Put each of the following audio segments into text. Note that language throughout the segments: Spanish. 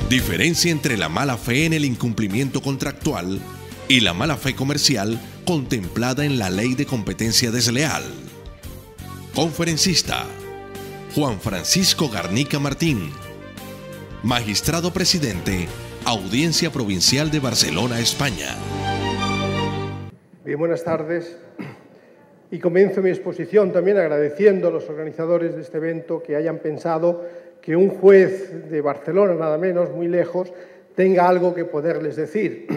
Diferencia entre la mala fe en el incumplimiento contractual y la mala fe comercial contemplada en la Ley de Competencia Desleal. Conferencista: Juan Francisco Garnica Martín, Magistrado Presidente, Audiencia Provincial de Barcelona, España. Bien, buenas tardes. Y comienzo mi exposición también agradeciendo a los organizadores de este evento que hayan pensado que un juez de Barcelona, nada menos, muy lejos, tenga algo que poderles decir.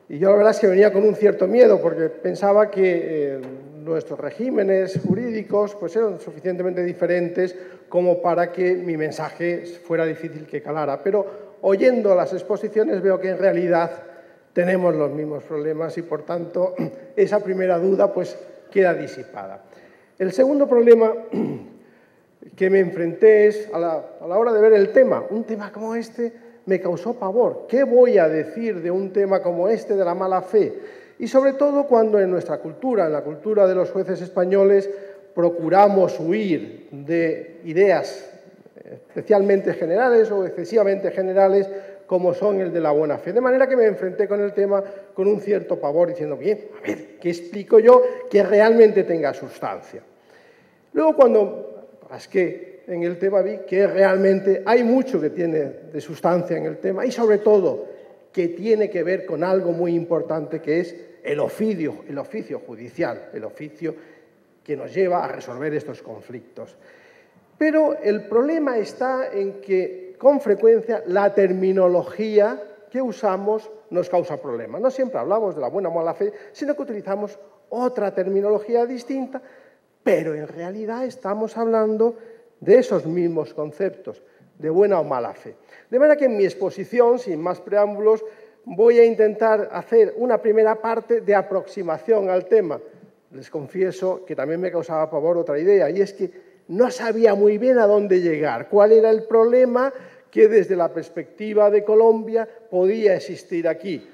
Y yo la verdad es que venía con un cierto miedo porque pensaba que nuestros regímenes jurídicos pues eran suficientemente diferentes como para que mi mensaje fuera difícil que calara. Pero oyendo las exposiciones veo que en realidad tenemos los mismos problemas y, por tanto, esa primera duda pues queda disipada. El segundo problema que me enfrenté es a la hora de ver el tema. Un tema como este me causó pavor. ¿Qué voy a decir de un tema como este de la mala fe? Y sobre todo cuando en nuestra cultura, en la cultura de los jueces españoles, procuramos huir de ideas especialmente generales o excesivamente generales como son el de la buena fe. De manera que me enfrenté con el tema con un cierto pavor, diciendo, bien, a ver, ¿qué explico yo que realmente tenga sustancia? Luego, cuando rasqué en el tema, vi que realmente hay mucho que tiene de sustancia en el tema y, sobre todo, que tiene que ver con algo muy importante que es el oficio judicial, el oficio que nos lleva a resolver estos conflictos. Pero el problema está en que, con frecuencia, la terminología que usamos nos causa problemas. No siempre hablamos de la buena o mala fe, sino que utilizamos otra terminología distinta, pero en realidad estamos hablando de esos mismos conceptos, de buena o mala fe. De manera que en mi exposición, sin más preámbulos, voy a intentar hacer una primera parte de aproximación al tema. Les confieso que también me causaba pavor otra idea, y es que no sabía muy bien a dónde llegar, cuál era el problema que desde la perspectiva de Colombia podía existir aquí.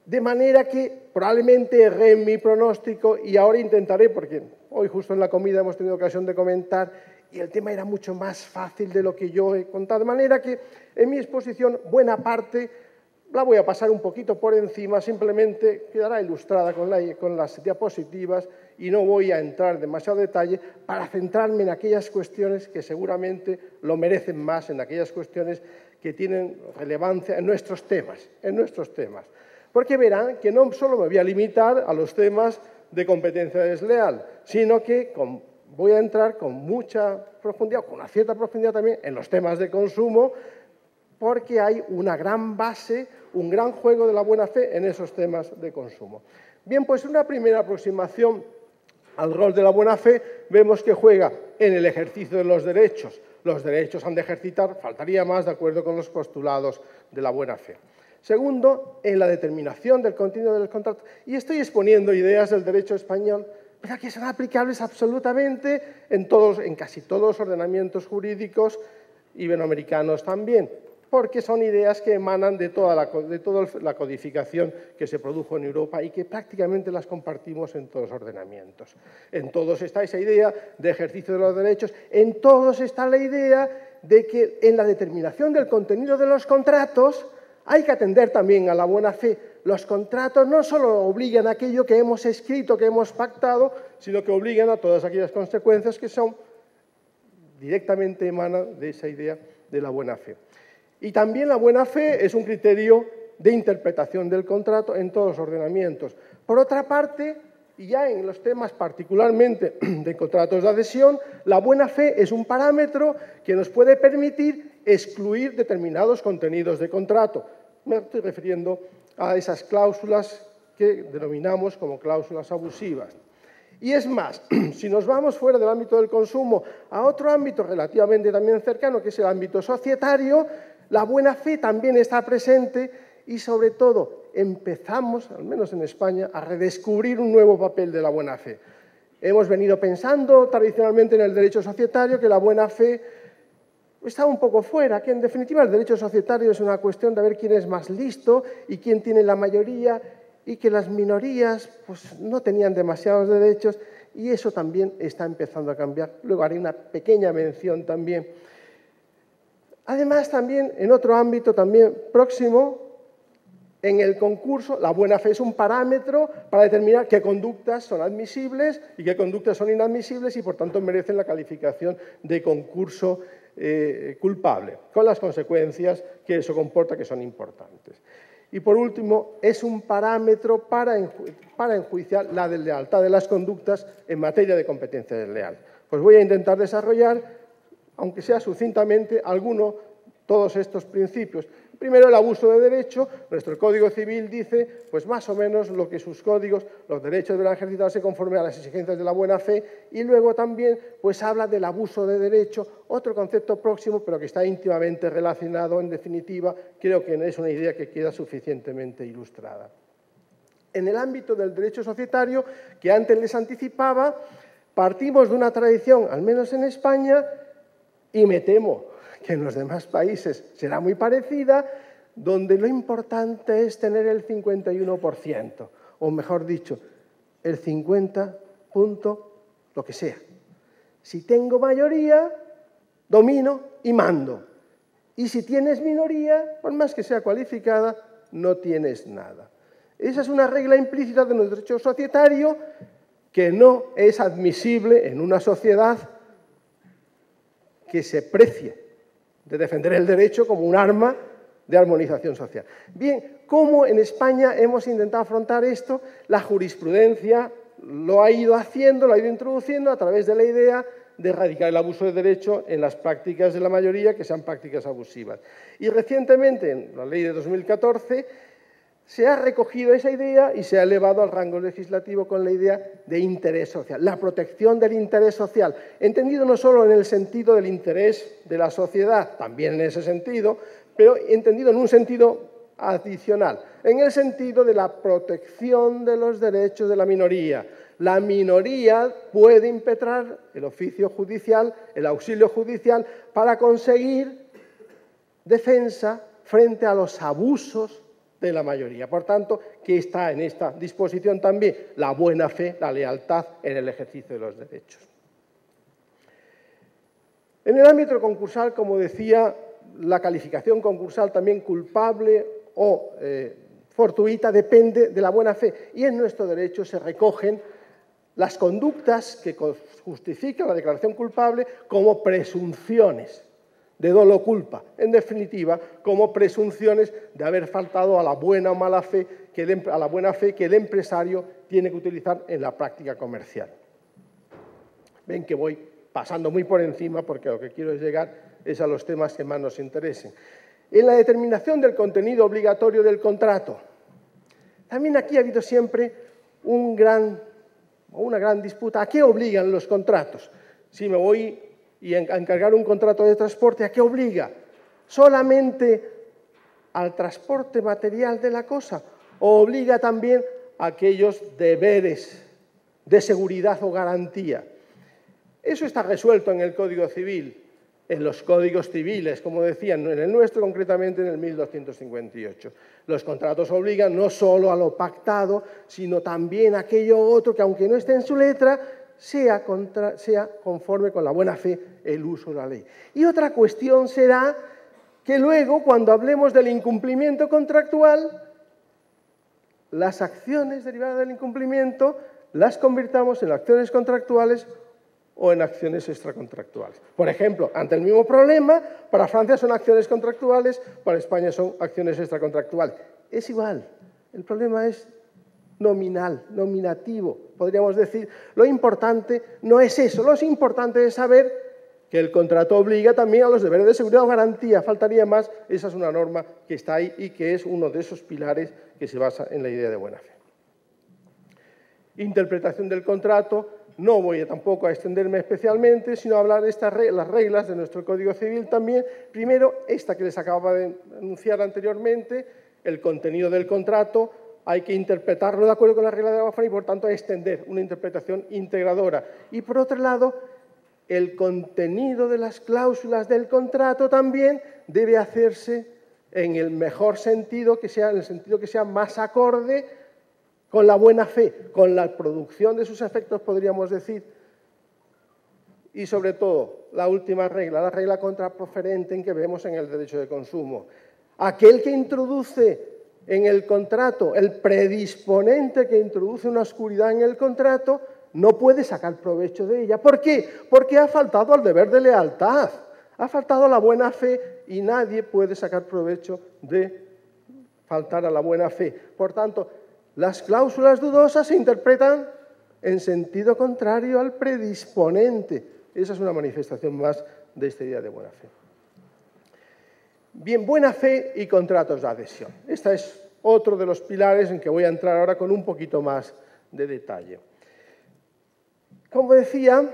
De manera que probablemente erré en mi pronóstico y ahora intentaré, porque hoy justo en la comida hemos tenido ocasión de comentar y el tema era mucho más fácil de lo que yo he contado. De manera que en mi exposición buena parte la voy a pasar un poquito por encima, simplemente quedará ilustrada con las diapositivas y no voy a entrar en demasiado detalle para centrarme en aquellas cuestiones que seguramente lo merecen más, en aquellas cuestiones que tienen relevancia en nuestros temas. Porque verán que no solo me voy a limitar a los temas de competencia desleal, sino que voy a entrar con mucha profundidad, con una cierta profundidad también, en los temas de consumo, porque hay una gran base, un gran juego de la buena fe en esos temas de consumo. Bien, pues una primera aproximación al rol de la buena fe vemos que juega en el ejercicio de los derechos. Los derechos han de ejercitar, faltaría más, de acuerdo con los postulados de la buena fe. Segundo, en la determinación del contenido de los contratos. Y estoy exponiendo ideas del derecho español, pero que son aplicables absolutamente en casi todos los ordenamientos jurídicos iberoamericanos también, porque son ideas que emanan de toda la codificación que se produjo en Europa y que prácticamente las compartimos en todos los ordenamientos. En todos está esa idea de ejercicio de los derechos, en todos está la idea de que en la determinación del contenido de los contratos hay que atender también a la buena fe. Los contratos no solo obligan a aquello que hemos escrito, que hemos pactado, sino que obligan a todas aquellas consecuencias que directamente emanan de esa idea de la buena fe. Y también la buena fe es un criterio de interpretación del contrato en todos los ordenamientos. Por otra parte, y ya en los temas particularmente de contratos de adhesión, la buena fe es un parámetro que nos puede permitir excluir determinados contenidos de contrato. Me estoy refiriendo a esas cláusulas que denominamos como cláusulas abusivas. Y es más, si nos vamos fuera del ámbito del consumo a otro ámbito relativamente también cercano, que es el ámbito societario, la buena fe también está presente y, sobre todo, empezamos, al menos en España, a redescubrir un nuevo papel de la buena fe. Hemos venido pensando tradicionalmente en el derecho societario que la buena fe está un poco fuera, que en definitiva el derecho societario es una cuestión de ver quién es más listo y quién tiene la mayoría y que las minorías pues, no tenían demasiados derechos y eso también está empezando a cambiar. Luego haré una pequeña mención también Además, también, en otro ámbito también próximo, en el concurso, la buena fe es un parámetro para determinar qué conductas son admisibles y qué conductas son inadmisibles y, por tanto, merecen la calificación de concurso culpable, con las consecuencias que eso comporta, que son importantes. Y, por último, es un parámetro para enjuiciar la deslealtad de las conductas en materia de competencia desleal. Pues voy a intentar desarrollar, aunque sea sucintamente, todos estos principios. Primero, el abuso de derecho. Nuestro Código Civil dice, pues más o menos lo que sus códigos, los derechos deberán ejercitarse conforme a las exigencias de la buena fe, y luego también pues habla del abuso de derecho, otro concepto próximo, pero que está íntimamente relacionado. En definitiva, creo que es una idea que queda suficientemente ilustrada. En el ámbito del derecho societario, que antes les anticipaba, partimos de una tradición, al menos en España, y me temo que en los demás países será muy parecida, donde lo importante es tener el 51%, o mejor dicho, el 50 punto lo que sea. Si tengo mayoría, domino y mando. Y si tienes minoría, por más que sea cualificada, no tienes nada. Esa es una regla implícita de nuestro derecho societario que no es admisible en una sociedad que se precie de defender el derecho como un arma de armonización social. Bien, ¿cómo en España hemos intentado afrontar esto? La jurisprudencia lo ha ido haciendo, lo ha ido introduciendo a través de la idea de erradicar el abuso de derecho en las prácticas de la mayoría, que sean prácticas abusivas. Y recientemente, en la ley de 2014, se ha recogido esa idea y se ha elevado al rango legislativo con la idea de interés social, la protección del interés social, entendido no solo en el sentido del interés de la sociedad, también en ese sentido, pero entendido en un sentido adicional, en el sentido de la protección de los derechos de la minoría. La minoría puede impetrar el oficio judicial, el auxilio judicial, para conseguir defensa frente a los abusos de la mayoría. Por tanto, que está en esta disposición también la buena fe, la lealtad en el ejercicio de los derechos. En el ámbito concursal, como decía, la calificación concursal también culpable o fortuita depende de la buena fe, y en nuestro derecho se recogen las conductas que justifican la declaración culpable como presunciones de dolo culpa, en definitiva, como presunciones de haber faltado a la buena o mala fe que el empresario tiene que utilizar en la práctica comercial. Ven que voy pasando muy por encima porque lo que quiero es llegar a los temas que más nos interesen. En la determinación del contenido obligatorio del contrato, también aquí ha habido siempre una gran disputa. ¿A qué obligan los contratos? Si me voy a encargar un contrato de transporte, ¿a qué obliga? ¿Solamente al transporte material de la cosa? ¿O obliga también a aquellos deberes de seguridad o garantía? Eso está resuelto en el Código Civil, en los códigos civiles, como decían, en el nuestro concretamente en el 1258. Los contratos obligan no solo a lo pactado, sino también a aquello otro que, aunque no esté en su letra, sea conforme con la buena fe el uso de la ley. Y otra cuestión será que luego, cuando hablemos del incumplimiento contractual, las acciones derivadas del incumplimiento las convirtamos en acciones contractuales o en acciones extracontractuales. Por ejemplo, ante el mismo problema, para Francia son acciones contractuales, para España son acciones extracontractuales. Es igual, el problema es nominal, nominativo, podríamos decir. Lo importante no es eso, lo importante es saber que el contrato obliga también a los deberes de seguridad o garantía. Faltaría más, esa es una norma que está ahí y que es uno de esos pilares que se basa en la idea de buena fe. Interpretación del contrato. No voy tampoco a extenderme especialmente, sino a hablar de las reglas de nuestro Código Civil también. Primero, esta que les acababa de anunciar anteriormente, el contenido del contrato, hay que interpretarlo de acuerdo con la regla de la FAN y, por tanto, extender una interpretación integradora. Y, por otro lado, el contenido de las cláusulas del contrato también debe hacerse en el mejor sentido, en el sentido que sea más acorde con la buena fe, con la producción de sus efectos, podríamos decir, Y sobre todo, la última regla, la regla contraproferente que vemos en el derecho de consumo. Aquel que introduce en el contrato, el predisponente que introduce una oscuridad en el contrato, no puede sacar provecho de ella. ¿Por qué? Porque ha faltado al deber de lealtad, ha faltado a la buena fe y nadie puede sacar provecho de faltar a la buena fe. Por tanto, las cláusulas dudosas se interpretan en sentido contrario al predisponente. Esa es una manifestación más de esta idea de buena fe. Bien, buena fe y contratos de adhesión. Este es otro de los pilares en que voy a entrar ahora con un poquito más de detalle. Como decía,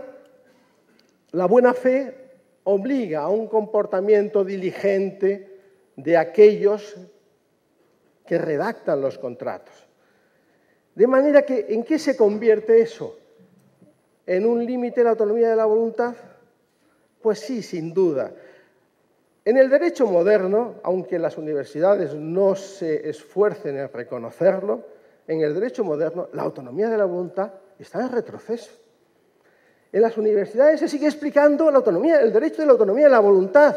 la buena fe obliga a un comportamiento diligente de aquellos que redactan los contratos. De manera que, ¿en qué se convierte eso? ¿En un límite de la autonomía de la voluntad? Pues sí, sin duda. En el derecho moderno, aunque las universidades no se esfuercen en reconocerlo, en el derecho moderno la autonomía de la voluntad está en retroceso. En las universidades se sigue explicando el derecho de la autonomía de la voluntad,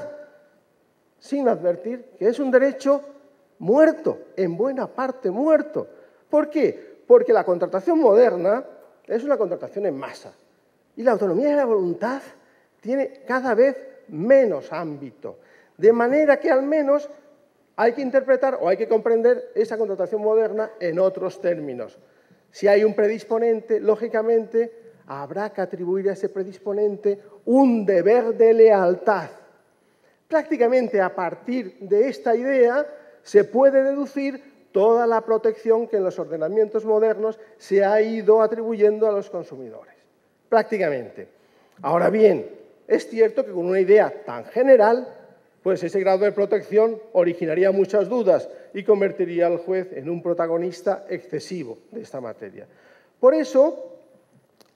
sin advertir que es un derecho muerto, en buena parte muerto. ¿Por qué? Porque la contratación moderna es una contratación en masa y la autonomía de la voluntad tiene cada vez menos ámbito. De manera que al menos hay que interpretar o hay que comprender esa contratación moderna en otros términos. Si hay un predisponente, lógicamente, habrá que atribuir a ese predisponente un deber de lealtad. Prácticamente a partir de esta idea se puede deducir toda la protección que en los ordenamientos modernos se ha ido atribuyendo a los consumidores. Prácticamente. Ahora bien, es cierto que con una idea tan general, pues ese grado de protección originaría muchas dudas y convertiría al juez en un protagonista excesivo de esta materia. Por eso,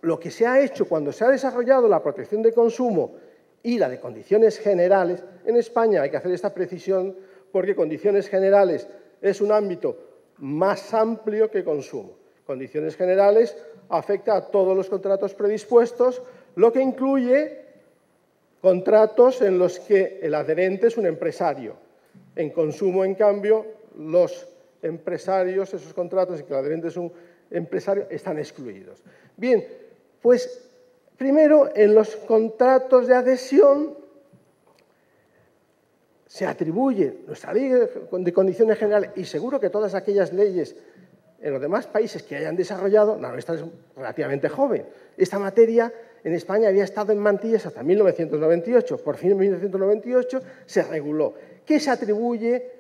lo que se ha hecho cuando se ha desarrollado la protección de consumo y la de condiciones generales, en España hay que hacer esta precisión porque condiciones generales es un ámbito más amplio que consumo. Condiciones generales afecta a todos los contratos predispuestos, lo que incluye contratos en los que el adherente es un empresario. En consumo, en cambio, los empresarios, esos contratos en que el adherente es un empresario, están excluidos. Bien, pues primero en los contratos de adhesión se atribuye nuestra ley de condiciones generales y seguro que todas aquellas leyes en los demás países que hayan desarrollado, la nuestra es relativamente joven. Esta materia en España había estado en mantillas hasta 1998. Por fin en 1998 se reguló. ¿Qué se atribuye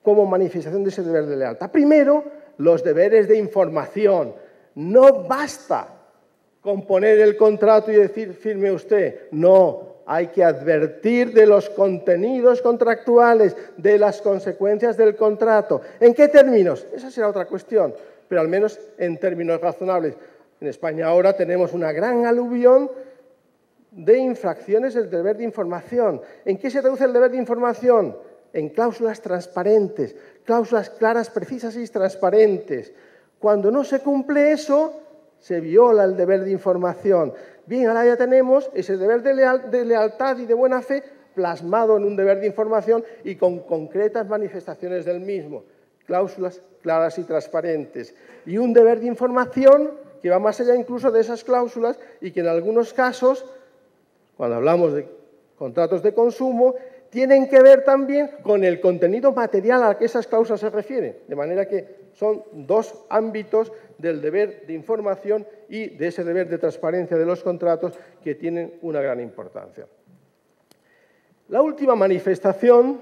como manifestación de ese deber de lealtad? Primero, los deberes de información. No basta con poner el contrato y decir firme usted. No, hay que advertir de los contenidos contractuales, de las consecuencias del contrato. ¿En qué términos? Esa será otra cuestión, pero al menos en términos razonables. En España ahora tenemos una gran aluvión de infracciones del deber de información. ¿En qué se reduce el deber de información? En cláusulas transparentes, cláusulas claras, precisas y transparentes. Cuando no se cumple eso, se viola el deber de información. Bien, ahora ya tenemos ese deber de lealtad y de buena fe plasmado en un deber de información y con concretas manifestaciones del mismo. Cláusulas claras y transparentes. Y un deber de información que va más allá incluso de esas cláusulas y que en algunos casos, cuando hablamos de contratos de consumo, tienen que ver también con el contenido material al que esas cláusulas se refieren. De manera que son dos ámbitos del deber de información y de ese deber de transparencia de los contratos que tienen una gran importancia. La última manifestación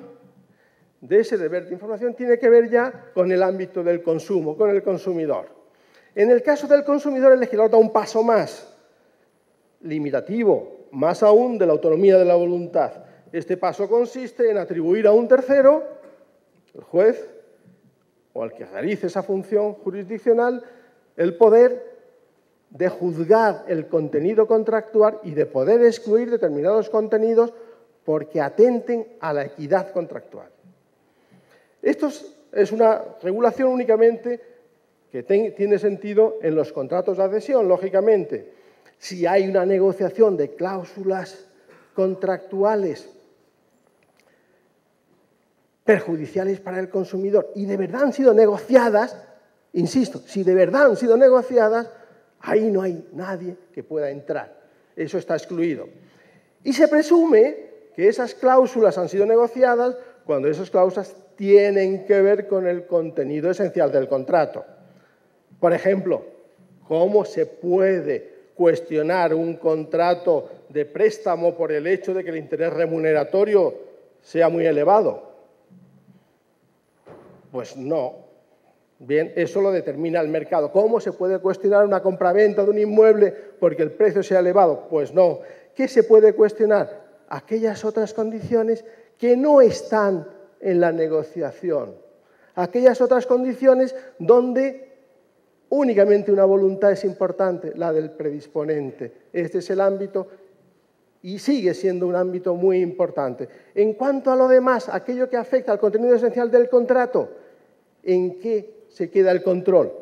de ese deber de información tiene que ver ya con el ámbito del consumo, con el consumidor. En el caso del consumidor, el legislador da un paso más, limitativo, más aún de la autonomía de la voluntad. Este paso consiste en atribuir a un tercero, el juez, o al que realice esa función jurisdiccional, el poder de juzgar el contenido contractual y de poder excluir determinados contenidos porque atenten a la equidad contractual. Esto es una regulación únicamente que tiene sentido en los contratos de adhesión, lógicamente. si hay una negociación de cláusulas contractuales perjudiciales para el consumidor y de verdad han sido negociadas, insisto, si de verdad han sido negociadas, ahí no hay nadie que pueda entrar. Eso está excluido. Y se presume que esas cláusulas han sido negociadas cuando esas cláusulas tienen que ver con el contenido esencial del contrato. Por ejemplo, ¿cómo se puede cuestionar un contrato de préstamo por el hecho de que el interés remuneratorio sea muy elevado? Pues no. Bien, eso lo determina el mercado. ¿Cómo se puede cuestionar una compraventa de un inmueble porque el precio sea elevado? Pues no. ¿Qué se puede cuestionar? Aquellas otras condiciones que no están en la negociación. Aquellas otras condiciones donde únicamente una voluntad es importante, la del predisponente. Este es el ámbito y sigue siendo un ámbito muy importante. En cuanto a lo demás, aquello que afecta al contenido esencial del contrato, ¿en qué se queda el control?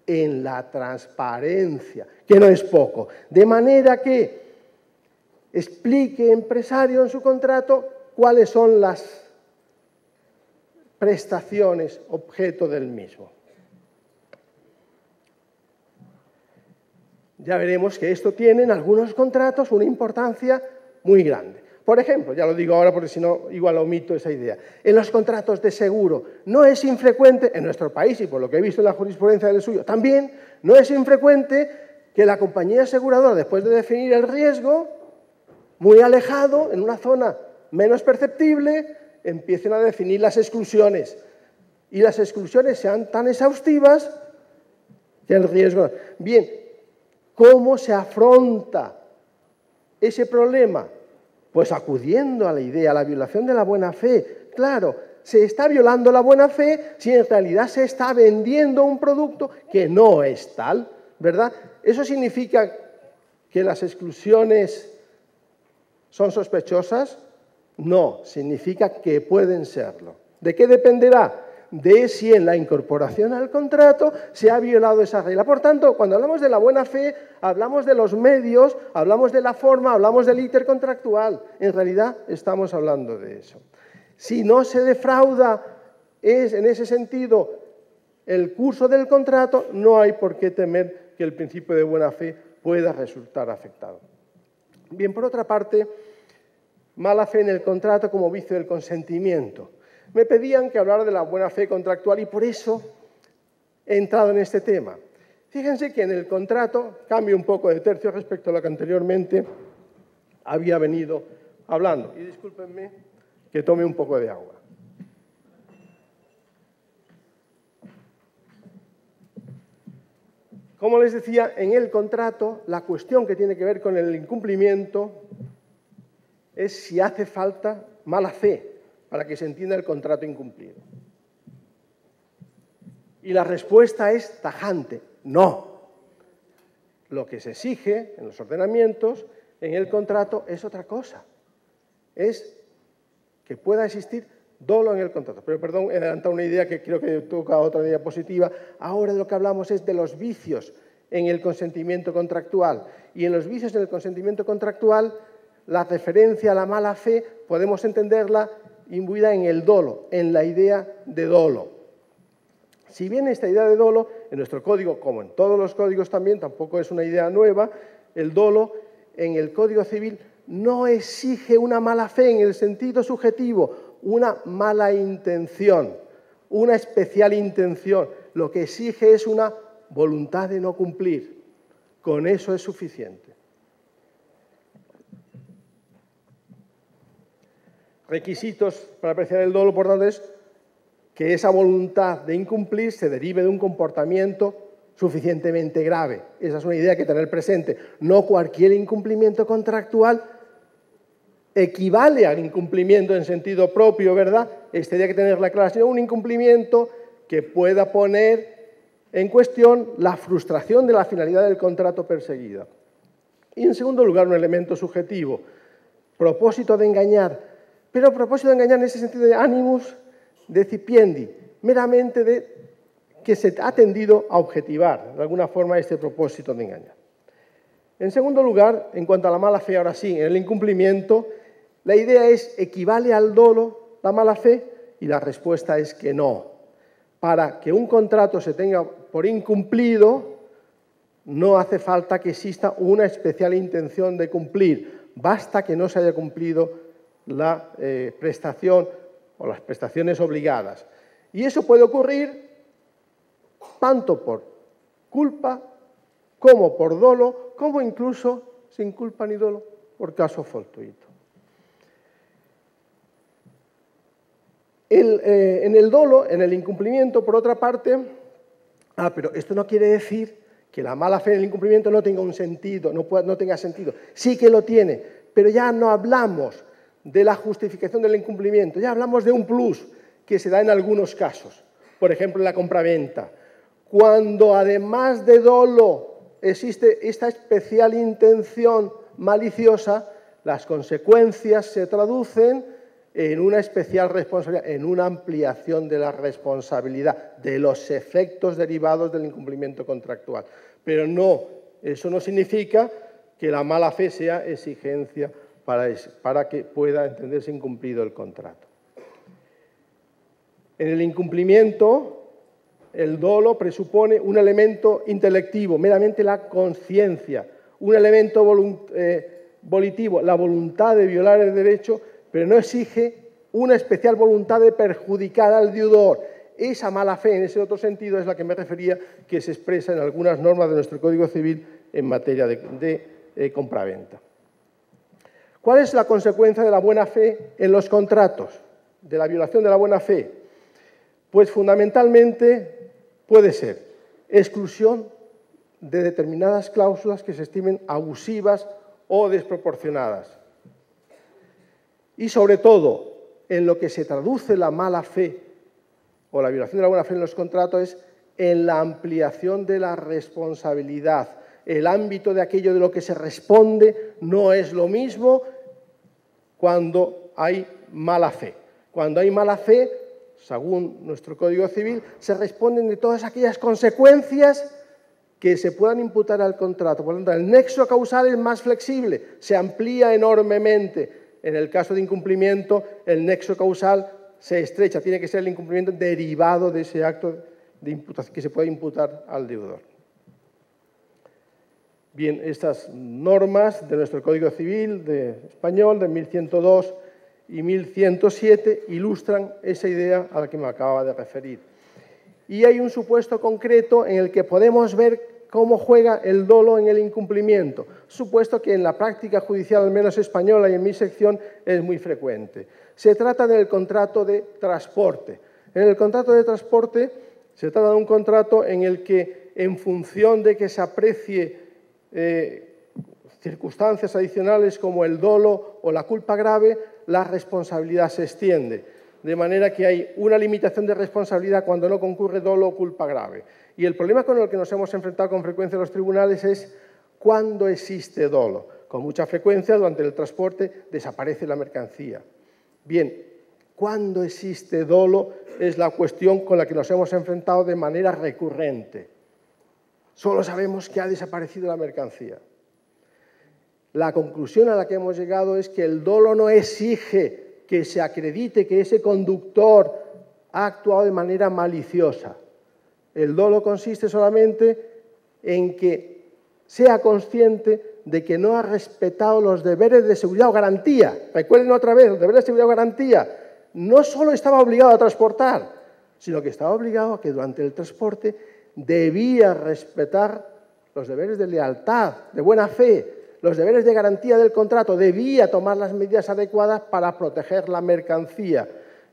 En la transparencia, que no es poco. De manera que explique empresario en su contrato cuáles son las prestaciones objeto del mismo. Ya veremos que esto tiene en algunos contratos una importancia muy grande. Por ejemplo, ya lo digo ahora porque si no igual omito esa idea, en los contratos de seguro no es infrecuente, en nuestro país y por lo que he visto en la jurisprudencia del suyo, también no es infrecuente que la compañía aseguradora, después de definir el riesgo, muy alejado, en una zona menos perceptible, empiecen a definir las exclusiones. Y las exclusiones sean tan exhaustivas que el riesgo... Bien, ¿cómo se afronta ese problema? Pues acudiendo a la idea, a la violación de la buena fe. Claro, se está violando la buena fe si en realidad se está vendiendo un producto que no es tal, ¿verdad? ¿Eso significa que las exclusiones son sospechosas? No, significa que pueden serlo. ¿De qué dependerá? De si en la incorporación al contrato se ha violado esa regla. Por tanto, cuando hablamos de la buena fe, hablamos de los medios, hablamos de la forma, hablamos del íter contractual. En realidad, estamos hablando de eso. Si no se defrauda, es en ese sentido el curso del contrato, no hay por qué temer que el principio de buena fe pueda resultar afectado. Bien, por otra parte, mala fe en el contrato como vicio del consentimiento. Me pedían que hablara de la buena fe contractual y por eso he entrado en este tema. Fíjense que en el contrato, cambio un poco de tercio respecto a lo que anteriormente había venido hablando. Y discúlpenme que tome un poco de agua. Como les decía, en el contrato, la cuestión que tiene que ver con el incumplimiento es si hace falta mala fe para que se entienda el contrato incumplido. Y la respuesta es tajante, no. Lo que se exige en los ordenamientos, en el contrato, es otra cosa. Es que pueda existir dolo en el contrato. Pero perdón, he adelantado una idea que creo que toca otra diapositiva. Ahora de lo que hablamos es de los vicios en el consentimiento contractual. Y en los vicios en el consentimiento contractual, la referencia a la mala fe podemos entenderla imbuida en el dolo, en la idea de dolo. Si bien esta idea de dolo, en nuestro código, como en todos los códigos también, tampoco es una idea nueva, el dolo en el Código Civil no exige una mala fe en el sentido subjetivo, una mala intención, una especial intención. Lo que exige es una voluntad de no cumplir. Con eso es suficiente. Requisitos para apreciar el dolo, por tanto, es que esa voluntad de incumplir se derive de un comportamiento suficientemente grave. Esa es una idea que tener presente. No cualquier incumplimiento contractual equivale al incumplimiento en sentido propio, ¿verdad? Esta idea hay que tenerla clara, sino un incumplimiento que pueda poner en cuestión la frustración de la finalidad del contrato perseguida. Y en segundo lugar, un elemento subjetivo, propósito de engañar. Pero propósito de engañar en ese sentido de animus decipiendi, meramente de que se ha tendido a objetivar de alguna forma este propósito de engañar. En segundo lugar, en cuanto a la mala fe, ahora sí, en el incumplimiento, la idea es, ¿equivale al dolo la mala fe? Y la respuesta es que no. Para que un contrato se tenga por incumplido, no hace falta que exista una especial intención de cumplir. Basta que no se haya cumplido la prestación o las prestaciones obligadas. Y eso puede ocurrir tanto por culpa como por dolo, como incluso sin culpa ni dolo, por caso fortuito. En el dolo, en el incumplimiento, por otra parte, pero esto no quiere decir que la mala fe en el incumplimiento no tenga un sentido, no tenga sentido. Sí que lo tiene, pero ya no hablamos de la justificación del incumplimiento, ya hablamos de un plus que se da en algunos casos. Por ejemplo, en la compraventa. Cuando además de dolo existe esta especial intención maliciosa, las consecuencias se traducen en una especial responsabilidad, en una ampliación de la responsabilidad, de los efectos derivados del incumplimiento contractual. Pero no, eso no significa que la mala fe sea exigencia para que pueda entenderse incumplido el contrato. En el incumplimiento, el dolo presupone un elemento intelectivo, meramente la conciencia, un elemento volitivo, la voluntad de violar el derecho, pero no exige una especial voluntad de perjudicar al deudor. Esa mala fe, en ese otro sentido, es la que me refería, que se expresa en algunas normas de nuestro Código Civil en materia de compraventa. ¿Cuál es la consecuencia de la buena fe en los contratos? De la violación de la buena fe. Pues fundamentalmente puede ser exclusión de determinadas cláusulas que se estimen abusivas o desproporcionadas. Y sobre todo, en lo que se traduce la mala fe o la violación de la buena fe en los contratos es en la ampliación de la responsabilidad. El ámbito de aquello de lo que se responde no es lo mismo cuando hay mala fe. Cuando hay mala fe, según nuestro Código Civil, se responden de todas aquellas consecuencias que se puedan imputar al contrato. Por lo tanto, el nexo causal es más flexible, se amplía enormemente. En el caso de incumplimiento, el nexo causal se estrecha, tiene que ser el incumplimiento derivado de ese acto de imputación que se puede imputar al deudor. Bien, estas normas de nuestro Código Civil español, de 1102 y 1107, ilustran esa idea a la que me acababa de referir. Y hay un supuesto concreto en el que podemos ver cómo juega el dolo en el incumplimiento. Supuesto que en la práctica judicial, al menos española y en mi sección, es muy frecuente. Se trata del contrato de transporte. En el contrato de transporte se trata de un contrato en el que, en función de que se aprecie circunstancias adicionales como el dolo o la culpa grave, la responsabilidad se extiende. De manera que hay una limitación de responsabilidad cuando no concurre dolo o culpa grave. Y el problema con el que nos hemos enfrentado con frecuencia en los tribunales es cuándo existe dolo. Con mucha frecuencia, durante el transporte, desaparece la mercancía. Bien, cuándo existe dolo es la cuestión con la que nos hemos enfrentado de manera recurrente. Solo sabemos que ha desaparecido la mercancía. La conclusión a la que hemos llegado es que el dolo no exige que se acredite que ese conductor ha actuado de manera maliciosa. El dolo consiste solamente en que sea consciente de que no ha respetado los deberes de seguridad o garantía. Recuerden otra vez, los deberes de seguridad o garantía. No solo estaba obligado a transportar, sino que estaba obligado a que durante el transporte debía respetar los deberes de lealtad, de buena fe, los deberes de garantía del contrato, debía tomar las medidas adecuadas para proteger la mercancía.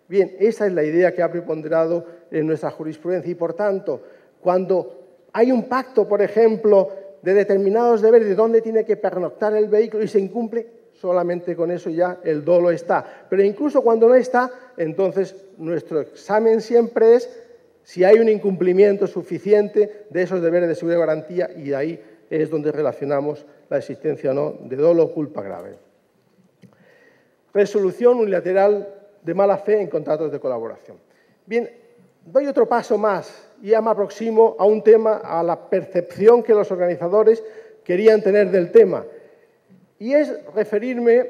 Bien, esa es la idea que ha preponderado en nuestra jurisprudencia y, por tanto, cuando hay un pacto, por ejemplo, de determinados deberes, de dónde tiene que pernoctar el vehículo y se incumple, solamente con eso ya el dolo está. Pero incluso cuando no está, entonces nuestro examen siempre es si hay un incumplimiento suficiente de esos deberes de seguridad y garantía, y ahí es donde relacionamos la existencia o no de dolo o culpa grave. Resolución unilateral de mala fe en contratos de colaboración. Bien, doy otro paso más y ya me aproximo a un tema, a la percepción que los organizadores querían tener del tema. Y es referirme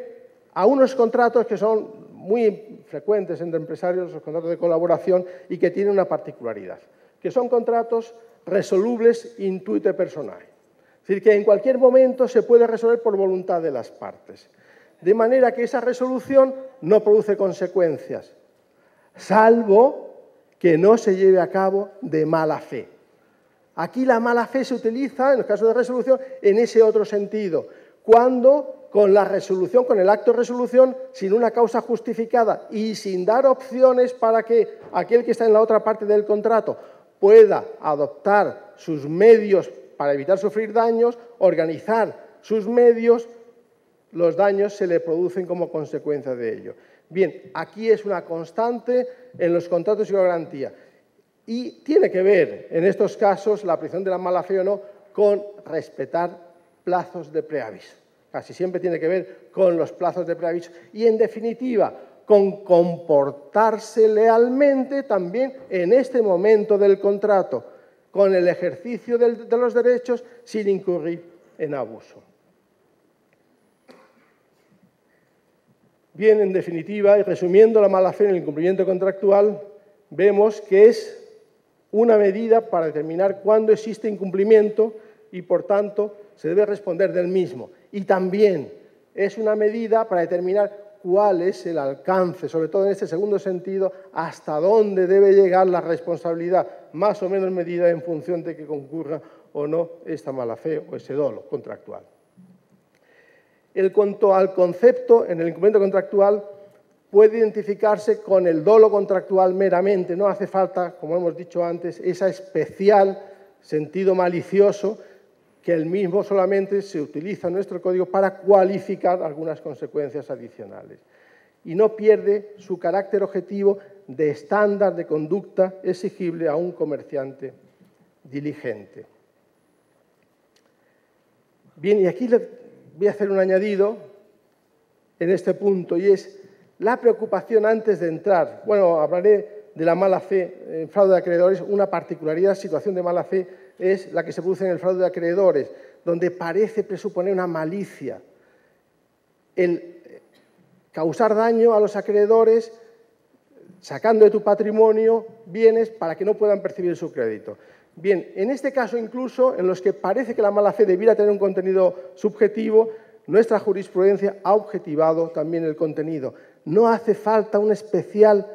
a unos contratos que son muy frecuentes entre empresarios, los contratos de colaboración, y que tienen una particularidad, que son contratos resolubles intuite personae. Es decir, que en cualquier momento se puede resolver por voluntad de las partes. De manera que esa resolución no produce consecuencias, salvo que no se lleve a cabo de mala fe. Aquí la mala fe se utiliza, en el caso de resolución, en ese otro sentido, cuando con la resolución, con el acto de resolución, sin una causa justificada y sin dar opciones para que aquel que está en la otra parte del contrato pueda adoptar sus medios para evitar sufrir daños, organizar sus medios, los daños se le producen como consecuencia de ello. Bien, aquí es una constante en los contratos y garantía. Y tiene que ver, en estos casos, la aplicación de la mala fe o no, con respetar plazos de preaviso. Casi siempre tiene que ver con los plazos de preaviso. Y, en definitiva, con comportarse lealmente también en este momento del contrato, con el ejercicio de los derechos sin incurrir en abuso. Bien, en definitiva, y resumiendo la mala fe en el incumplimiento contractual, vemos que es una medida para determinar cuándo existe incumplimiento y, por tanto, se debe responder del mismo. Y también es una medida para determinar cuál es el alcance, sobre todo en este segundo sentido, hasta dónde debe llegar la responsabilidad, más o menos medida en función de que concurra o no esta mala fe o ese dolo contractual. En cuanto al concepto, en el incumplimiento contractual, puede identificarse con el dolo contractual meramente. No hace falta, como hemos dicho antes, ese especial sentido malicioso que el mismo solamente se utiliza en nuestro código para cualificar algunas consecuencias adicionales. Y no pierde su carácter objetivo de estándar de conducta exigible a un comerciante diligente. Bien, y aquí voy a hacer un añadido en este punto, y es la preocupación antes de entrar. Bueno, hablaré de la mala fe en fraude de acreedores. Una particularidad, situación de mala fe, es la que se produce en el fraude de acreedores, donde parece presuponer una malicia. El causar daño a los acreedores sacando de tu patrimonio bienes para que no puedan percibir su crédito. Bien, en este caso incluso, en los que parece que la mala fe debiera tener un contenido subjetivo, nuestra jurisprudencia ha objetivado también el contenido. No hace falta una especial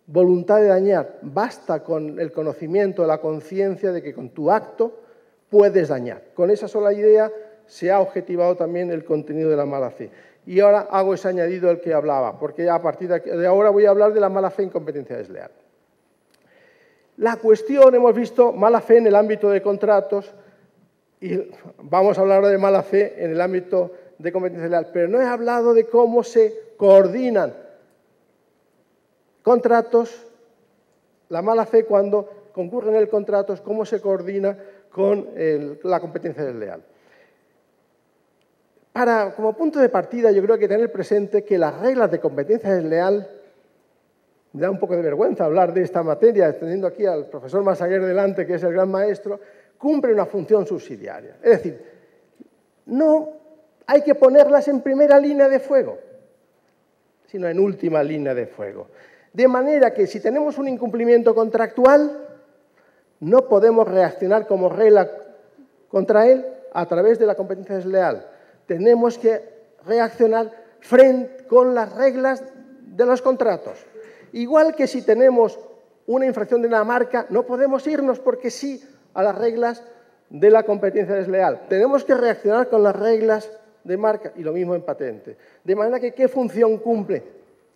voluntad de dañar, basta con el conocimiento, la conciencia de que con tu acto puedes dañar. Con esa sola idea se ha objetivado también el contenido de la mala fe. Y ahora hago ese añadido al que hablaba, porque a partir de ahora voy a hablar de la mala fe en competencia desleal. La cuestión, hemos visto mala fe en el ámbito de contratos y vamos a hablar ahora de mala fe en el ámbito de competencia desleal, pero no he hablado de cómo se coordinan contratos, la mala fe cuando concurre en el contrato, cómo se coordina con la competencia desleal. Como punto de partida, yo creo que hay que tener presente que las reglas de competencia desleal, me da un poco de vergüenza hablar de esta materia, teniendo aquí al profesor Massaguer delante, que es el gran maestro, cumplen una función subsidiaria. Es decir, no hay que ponerlas en primera línea de fuego, sino en última línea de fuego. De manera que si tenemos un incumplimiento contractual, no podemos reaccionar como regla contra él a través de la competencia desleal. Tenemos que reaccionar con las reglas de los contratos. Igual que si tenemos una infracción de una marca, no podemos irnos porque sí a las reglas de la competencia desleal. Tenemos que reaccionar con las reglas de marca y lo mismo en patente. De manera que, ¿qué función cumple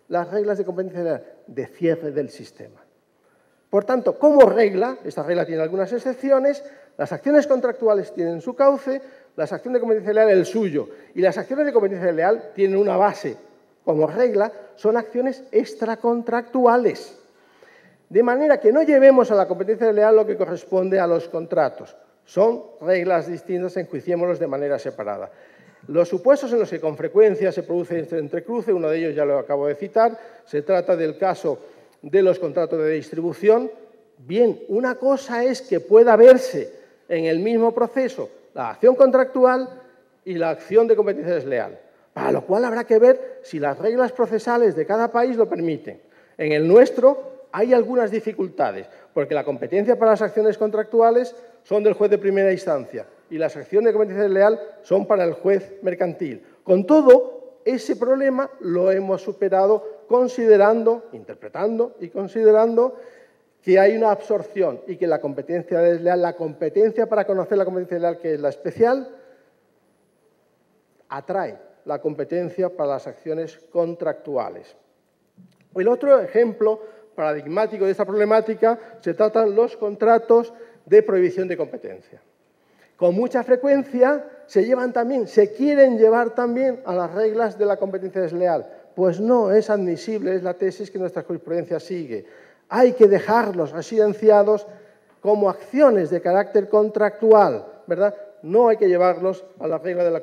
las reglas de competencia desleal? De cierre del sistema. Por tanto, como regla, esta regla tiene algunas excepciones, las acciones contractuales tienen su cauce, las acciones de competencia desleal el suyo, y las acciones de competencia desleal tienen una base. Como regla, son acciones extracontractuales. De manera que no llevemos a la competencia desleal lo que corresponde a los contratos. Son reglas distintas, enjuiciémoslos de manera separada. Los supuestos en los que con frecuencia se produce este entrecruce, uno de ellos ya lo acabo de citar, se trata del caso de los contratos de distribución. Bien, una cosa es que pueda verse en el mismo proceso la acción contractual y la acción de competencia desleal, para lo cual habrá que ver si las reglas procesales de cada país lo permiten. En el nuestro hay algunas dificultades, porque la competencia para las acciones contractuales son del juez de primera instancia y las acciones de competencia desleal son para el juez mercantil. Con todo, ese problema lo hemos superado considerando, interpretando y considerando que hay una absorción y que la competencia desleal, la competencia para conocer la competencia desleal, que es la especial, atrae la competencia para las acciones contractuales. El otro ejemplo paradigmático de esta problemática se tratan los contratos de prohibición de competencia. Con mucha frecuencia se quieren llevar también a las reglas de la competencia desleal. Pues no es admisible, es la tesis que nuestra jurisprudencia sigue. Hay que dejarlos residenciados como acciones de carácter contractual, ¿verdad? No hay que llevarlos a la regla de la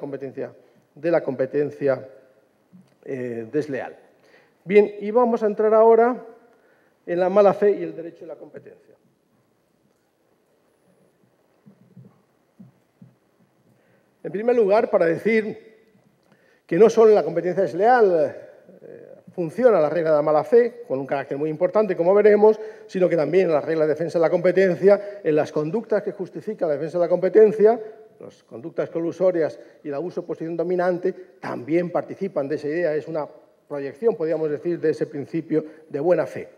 competencia desleal. Bien, y vamos a entrar ahora en la mala fe y el derecho de la competencia. En primer lugar, para decir que no solo en la competencia desleal funciona la regla de la mala fe, con un carácter muy importante, como veremos, sino que también en la regla de defensa de la competencia, en las conductas que justifican la defensa de la competencia, las conductas colusorias y el abuso de posición dominante, también participan de esa idea, es una proyección, podríamos decir, de ese principio de buena fe.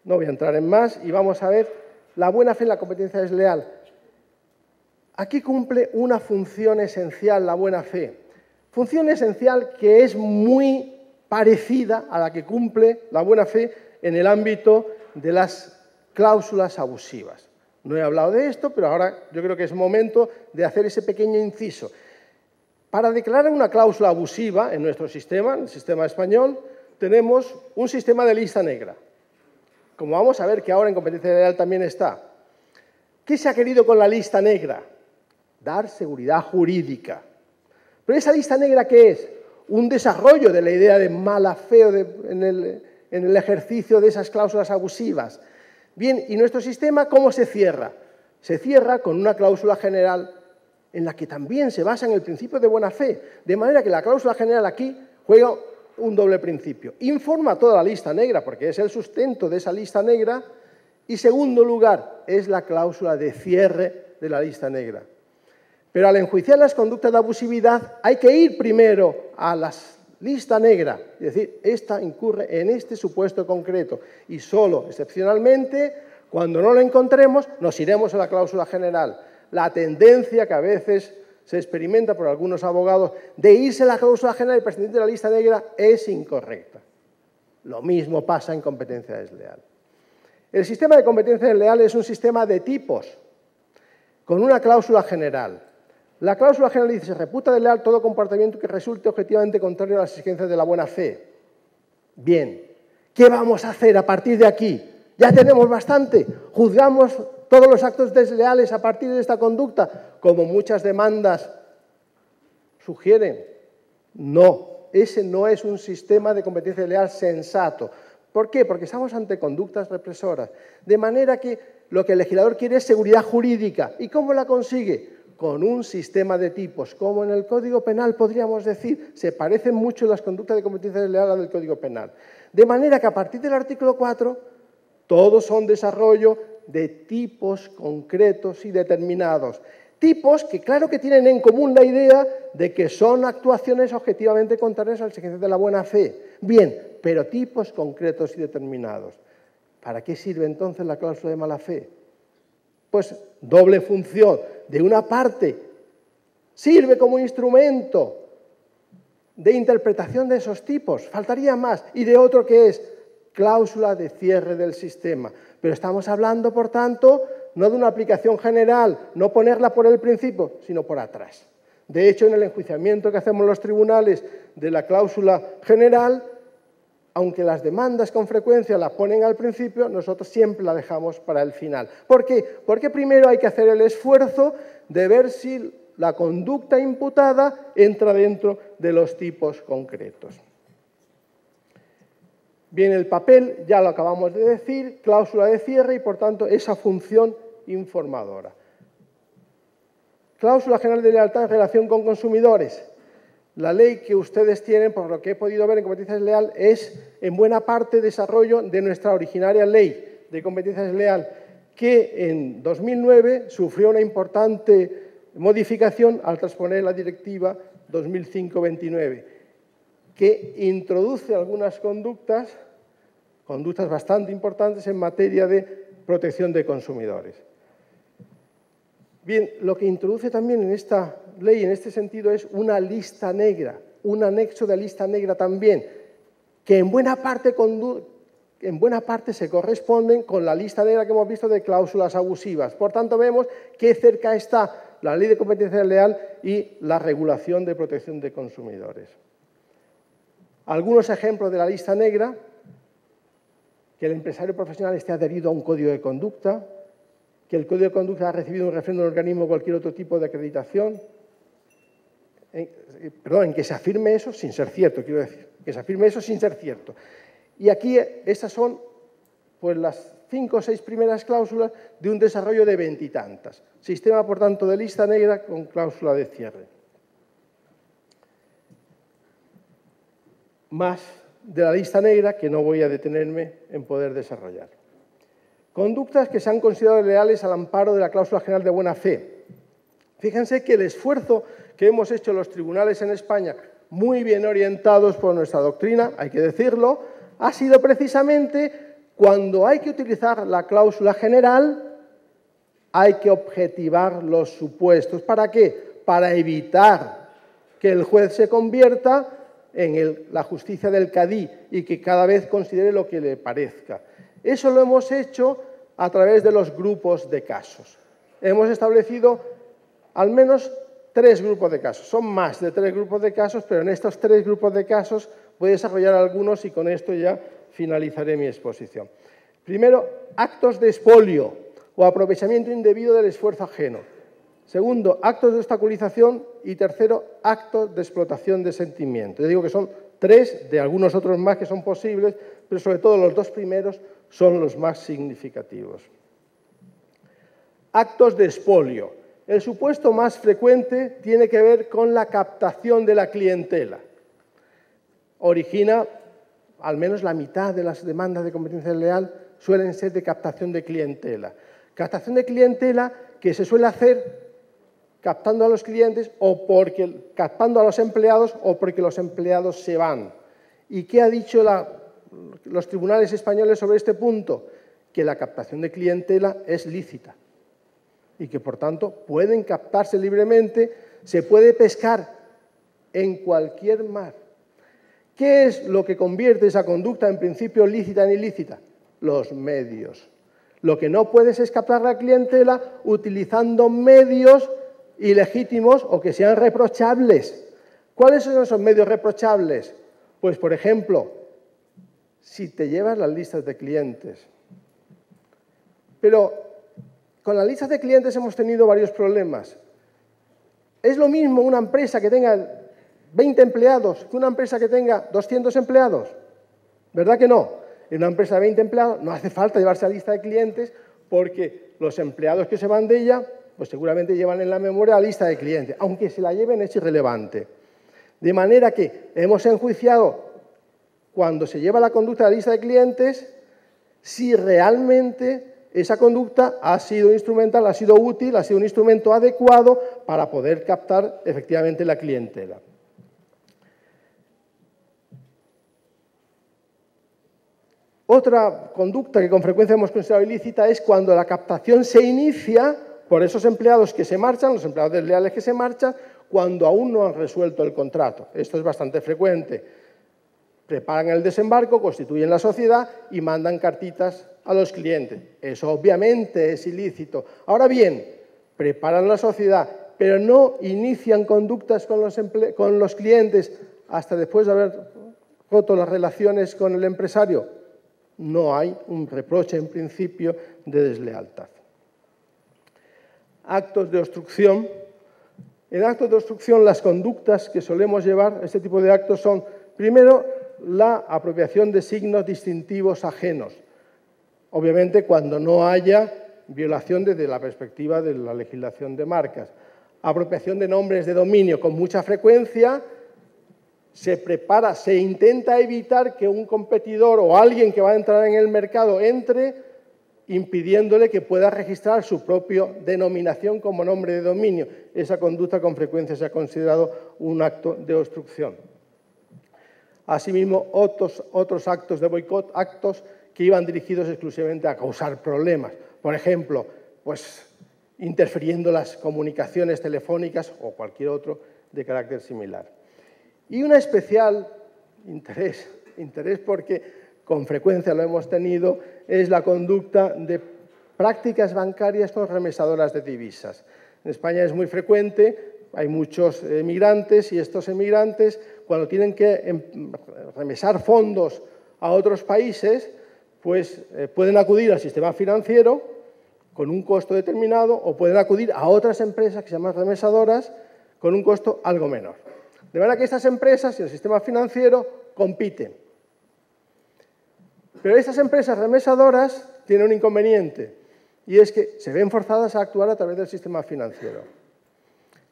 No voy a entrar en más y vamos a ver la buena fe en la competencia desleal. Aquí cumple una función esencial la buena fe. Función esencial que es muy parecida a la que cumple la buena fe en el ámbito de las cláusulas abusivas. No he hablado de esto, pero ahora yo creo que es momento de hacer ese pequeño inciso. Para declarar una cláusula abusiva en nuestro sistema, en el sistema español, tenemos un sistema de lista negra. Como vamos a ver que ahora en competencia desleal también está. ¿Qué se ha querido con la lista negra? Dar seguridad jurídica. ¿Pero esa lista negra qué es? Un desarrollo de la idea de mala fe en el ejercicio de esas cláusulas abusivas. Bien, ¿y nuestro sistema cómo se cierra? Se cierra con una cláusula general en la que también se basa en el principio de buena fe, de manera que la cláusula general aquí juega un doble principio. Informa a toda la lista negra, porque es el sustento de esa lista negra, y segundo lugar, es la cláusula de cierre de la lista negra. Pero al enjuiciar las conductas de abusividad hay que ir primero a la lista negra, es decir, esta incurre en este supuesto concreto y solo excepcionalmente, cuando no lo encontremos, nos iremos a la cláusula general. La tendencia que a veces se experimenta por algunos abogados de irse a la cláusula general y prescindir de la lista negra es incorrecta. Lo mismo pasa en competencia desleal. El sistema de competencia desleal es un sistema de tipos, con una cláusula general. La cláusula general dice: se reputa desleal todo comportamiento que resulte objetivamente contrario a las exigencias de la buena fe. Bien, ¿qué vamos a hacer a partir de aquí? ¿Ya tenemos bastante? ¿Juzgamos todos los actos desleales a partir de esta conducta, como muchas demandas sugieren? No, ese no es un sistema de competencia desleal sensato. ¿Por qué? Porque estamos ante conductas represoras. De manera que lo que el legislador quiere es seguridad jurídica. ¿Y cómo la consigue? Con un sistema de tipos, como en el Código Penal podríamos decir, se parecen mucho las conductas de competencia desleal a las del Código Penal. De manera que a partir del artículo 4, todos son desarrollo de tipos concretos y determinados. Tipos que claro que tienen en común la idea de que son actuaciones objetivamente contrarias a las exigencias de la buena fe. Bien, pero tipos concretos y determinados. ¿Para qué sirve entonces la cláusula de mala fe? Pues doble función. De una parte, sirve como instrumento de interpretación de esos tipos, faltaría más, y de otro que es cláusula de cierre del sistema. Pero estamos hablando, por tanto, no de una aplicación general, no ponerla por el principio, sino por atrás. De hecho, en el enjuiciamiento que hacemos los tribunales de la cláusula general, aunque las demandas con frecuencia la ponen al principio, nosotros siempre la dejamos para el final. ¿Por qué? Porque primero hay que hacer el esfuerzo de ver si la conducta imputada entra dentro de los tipos concretos. Bien, el papel, ya lo acabamos de decir, cláusula de cierre y, por tanto, esa función informadora. Cláusula general de lealtad en relación con consumidores. La ley que ustedes tienen, por lo que he podido ver en competencia desleal, es en buena parte desarrollo de nuestra originaria ley de competencia desleal, que en 2009 sufrió una importante modificación al transponer la Directiva 2005/29, que introduce algunas conductas bastante importantes en materia de protección de consumidores. Bien, lo que introduce también en esta ley, en este sentido, es una lista negra, un anexo de lista negra también, que en buena parte se corresponden con la lista negra que hemos visto de cláusulas abusivas. Por tanto, vemos que cerca está la Ley de Competencia Desleal y la regulación de protección de consumidores. Algunos ejemplos de la lista negra: que el empresario profesional esté adherido a un código de conducta, que el código de conducta ha recibido un refrendo de un organismo o cualquier otro tipo de acreditación, en que se afirme eso sin ser cierto, quiero decir, que se afirme eso sin ser cierto. Y aquí estas son pues las 5 o 6 primeras cláusulas de un desarrollo de 20 y tantas. Sistema, por tanto, de lista negra con cláusula de cierre. Más de la lista negra que no voy a detenerme en poder desarrollar. Conductas que se han considerado leales al amparo de la cláusula general de buena fe. Fíjense que el esfuerzo que hemos hecho los tribunales en España, muy bien orientados por nuestra doctrina, hay que decirlo, ha sido precisamente cuando hay que utilizar la cláusula general, hay que objetivar los supuestos. ¿Para qué? Para evitar que el juez se convierta en la justicia del cadí y que cada vez considere lo que le parezca. Eso lo hemos hecho a través de los grupos de casos. Hemos establecido al menos 3 grupos de casos. Son más de 3 grupos de casos, pero en estos 3 grupos de casos voy a desarrollar algunos y con esto ya finalizaré mi exposición. Primero, actos de expolio o aprovechamiento indebido del esfuerzo ajeno. Segundo, actos de obstaculización. Y tercero, actos de explotación de sentimiento. Yo digo que son 3, de algunos otros más que son posibles, pero sobre todo los 2 primeros son los más significativos. Actos de expolio. El supuesto más frecuente tiene que ver con la captación de la clientela. Origina, al menos la mitad de las demandas de competencia desleal suelen ser de captación de clientela. Captación de clientela que se suele hacer captando a los clientes o captando a los empleados o porque los empleados se van. ¿Y qué ha dicho los tribunales españoles sobre este punto? Que la captación de clientela es lícita y que, por tanto, pueden captarse libremente, se puede pescar en cualquier mar. ¿Qué es lo que convierte esa conducta en principio lícita en ilícita? Los medios. Lo que no puedes es captar la clientela utilizando medios ilegítimos o que sean reprochables. ¿Cuáles son esos medios reprochables? Pues, por ejemplo, si te llevas las listas de clientes. Pero con las listas de clientes hemos tenido varios problemas. ¿Es lo mismo una empresa que tenga 20 empleados que una empresa que tenga 200 empleados? ¿Verdad que no? En una empresa de 20 empleados no hace falta llevarse la lista de clientes porque los empleados que se van de ella pues seguramente llevan en la memoria la lista de clientes. Aunque se la lleven es irrelevante. De manera que hemos enjuiciado cuando se lleva la conducta de la lista de clientes si realmente esa conducta ha sido instrumental, ha sido útil, ha sido un instrumento adecuado para poder captar efectivamente la clientela. Otra conducta que con frecuencia hemos considerado ilícita es cuando la captación se inicia por esos empleados que se marchan, los empleados desleales que se marchan, cuando aún no han resuelto el contrato. Esto es bastante frecuente. Preparan el desembarco, constituyen la sociedad y mandan cartitas a los clientes. Eso obviamente es ilícito. Ahora bien, preparan la sociedad, pero no inician conductas con los clientes hasta después de haber roto las relaciones con el empresario. No hay un reproche en principio de deslealtad. Actos de obstrucción. En actos de obstrucción, las conductas que solemos llevar a este tipo de actos son, primero, la apropiación de signos distintivos ajenos. Obviamente, cuando no haya violación desde la perspectiva de la legislación de marcas. apropiación de nombres de dominio con mucha frecuencia, se intenta evitar que un competidor o alguien que va a entrar en el mercado entre, impidiéndole que pueda registrar su propia denominación como nombre de dominio. Esa conducta con frecuencia se ha considerado un acto de obstrucción. Asimismo, otros actos de boicot, actos que iban dirigidos exclusivamente a causar problemas. Por ejemplo, pues, interfiriendo las comunicaciones telefónicas o cualquier otro de carácter similar. Y un especial interés porque con frecuencia lo hemos tenido, es la conducta de prácticas bancarias con remesadoras de divisas. En España es muy frecuente, hay muchos emigrantes y estos emigrantes, cuando tienen que remesar fondos a otros países, pues pueden acudir al sistema financiero con un costo determinado o pueden acudir a otras empresas que se llaman remesadoras con un costo algo menor. De manera que estas empresas y el sistema financiero compiten. Pero estas empresas remesadoras tienen un inconveniente y es que se ven forzadas a actuar a través del sistema financiero.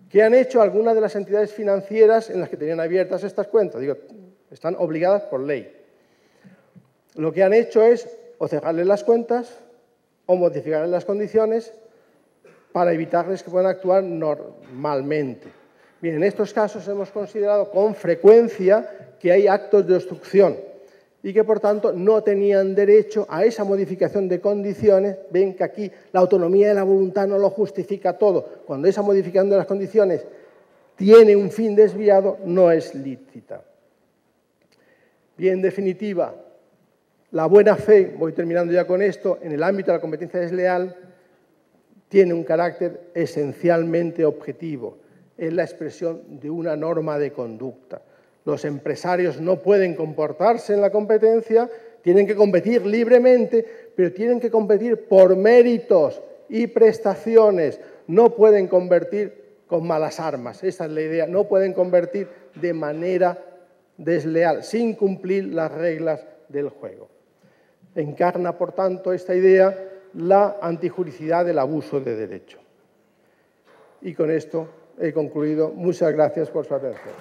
¿Qué han hecho algunas de las entidades financieras en las que tenían abiertas estas cuentas? Digo, están obligadas por ley. Lo que han hecho es o cerrarles las cuentas o modificarles las condiciones para evitarles que puedan actuar normalmente. Bien, en estos casos hemos considerado con frecuencia que hay actos de obstrucción y que, por tanto, no tenían derecho a esa modificación de condiciones. Ven que aquí la autonomía de la voluntad no lo justifica todo. Cuando esa modificación de las condiciones tiene un fin desviado, no es lícita. Bien, en definitiva, la buena fe, voy terminando ya con esto, en el ámbito de la competencia desleal, tiene un carácter esencialmente objetivo. Es la expresión de una norma de conducta. Los empresarios no pueden comportarse en la competencia, tienen que competir libremente, pero tienen que competir por méritos y prestaciones. No pueden competir con malas armas, esa es la idea. No pueden competir de manera desleal, sin cumplir las reglas del juego. Encarna, por tanto, esta idea la antijuricidad del abuso de derecho. Y con esto he concluido. Muchas gracias por su atención.